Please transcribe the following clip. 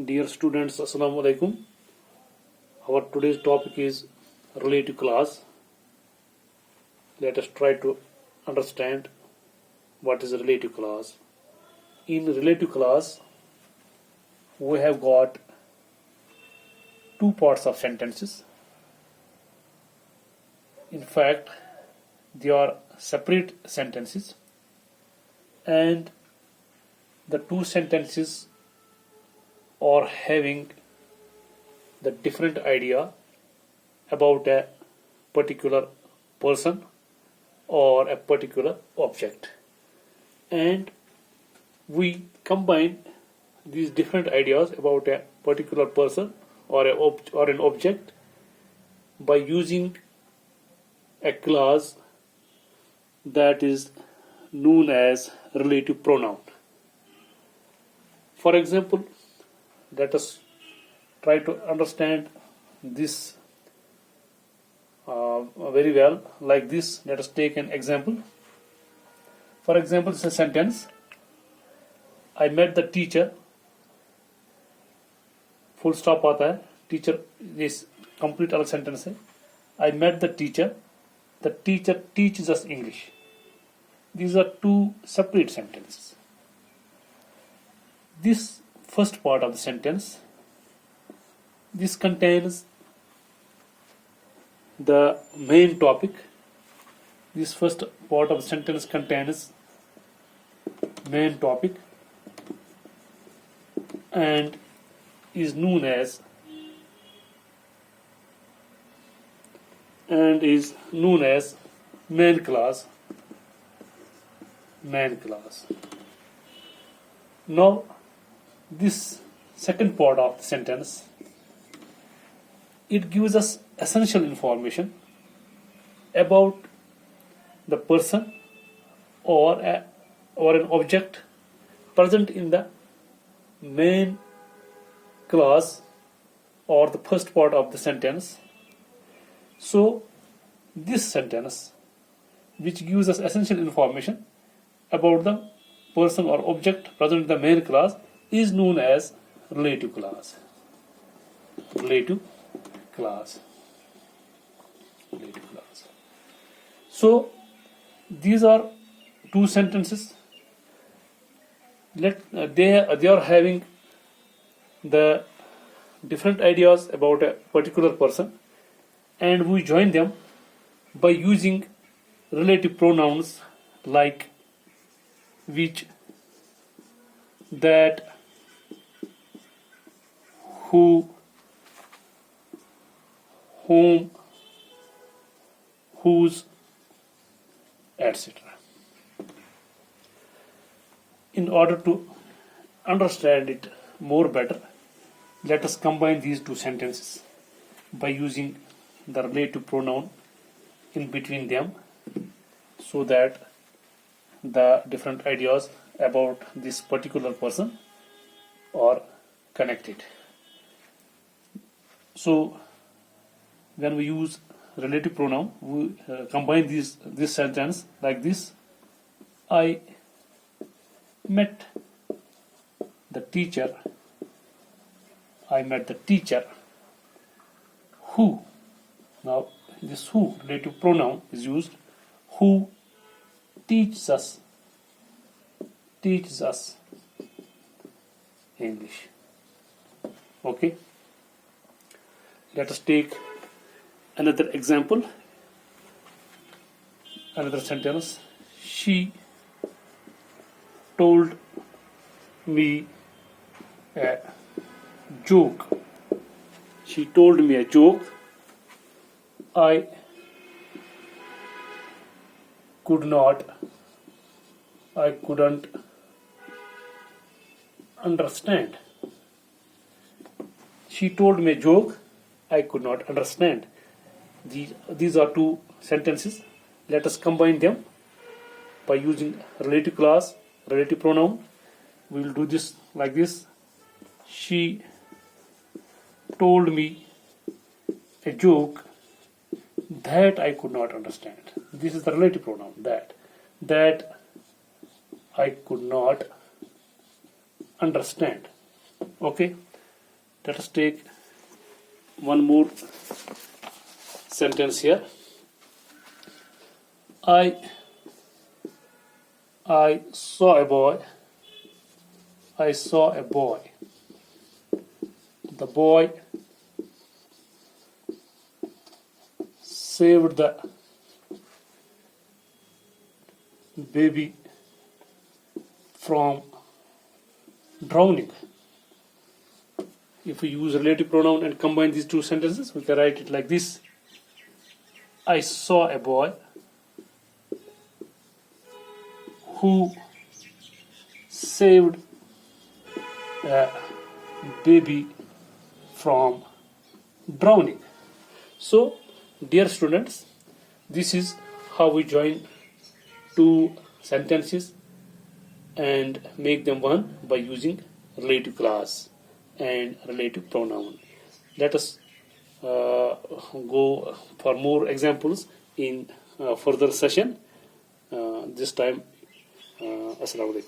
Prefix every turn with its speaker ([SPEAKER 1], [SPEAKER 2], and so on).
[SPEAKER 1] Dear students, Assalamu alaikum. Our today's topic is relative clause. Let us try to understand what is a relative clause. In relative clause, we have got two parts of sentences. In fact, they are separate sentences, and the two sentences are having the different idea about a particular person or a particular object, and we combine these different ideas about a particular person or an object by using a clause that is known as relative pronoun. For example, let us try to understand this very well. Like this, let us take an example. For example, it's a sentence. I met the teacher. Full stop आता है. Teacher is complete अलग sentence है. I met the teacher. The teacher teaches us English. These are two separate sentences. This first part of the sentence, this contains the main topic. This first part of the sentence contains main topic and is known as main clause. Now, this second part of the sentence, it gives us essential information about the person or an object present in the main clause or the first part of the sentence. So this sentence, which gives us essential information about the person or object present in the main clause, is known as relative clause. So these are two sentences. They are having the different ideas about a particular person, and we join them by using relative pronouns like which, that, who, whom, whose, etc. In order to understand it more better, let us combine these two sentences by using the relative pronoun in between them, so that the different ideas about this particular person are connected. So when we use relative pronoun, we combine this sentence like this. I met the teacher. Who. Now this who relative pronoun is used. Who teaches us English. Okay. Let us take another example. Another sentence. She told me a joke. I couldn't understand. She told me a joke. I could not understand. These are two sentences. Let us combine them by using relative clause, relative pronoun. We will do this like this. She told me a joke that I could not understand. This is the relative pronoun, that I could not understand. Okay, Let us take one more sentence here. I saw a boy. I saw a boy. The boy saved the baby from drowning. If we use relative pronoun and combine these two sentences, we can write it like this. I saw a boy who saved a baby from drowning. So, dear students, this is how we join two sentences and make them one by using relative clause and relative pronoun. Let us go for more examples in further session. This time, Assalamu alaikum.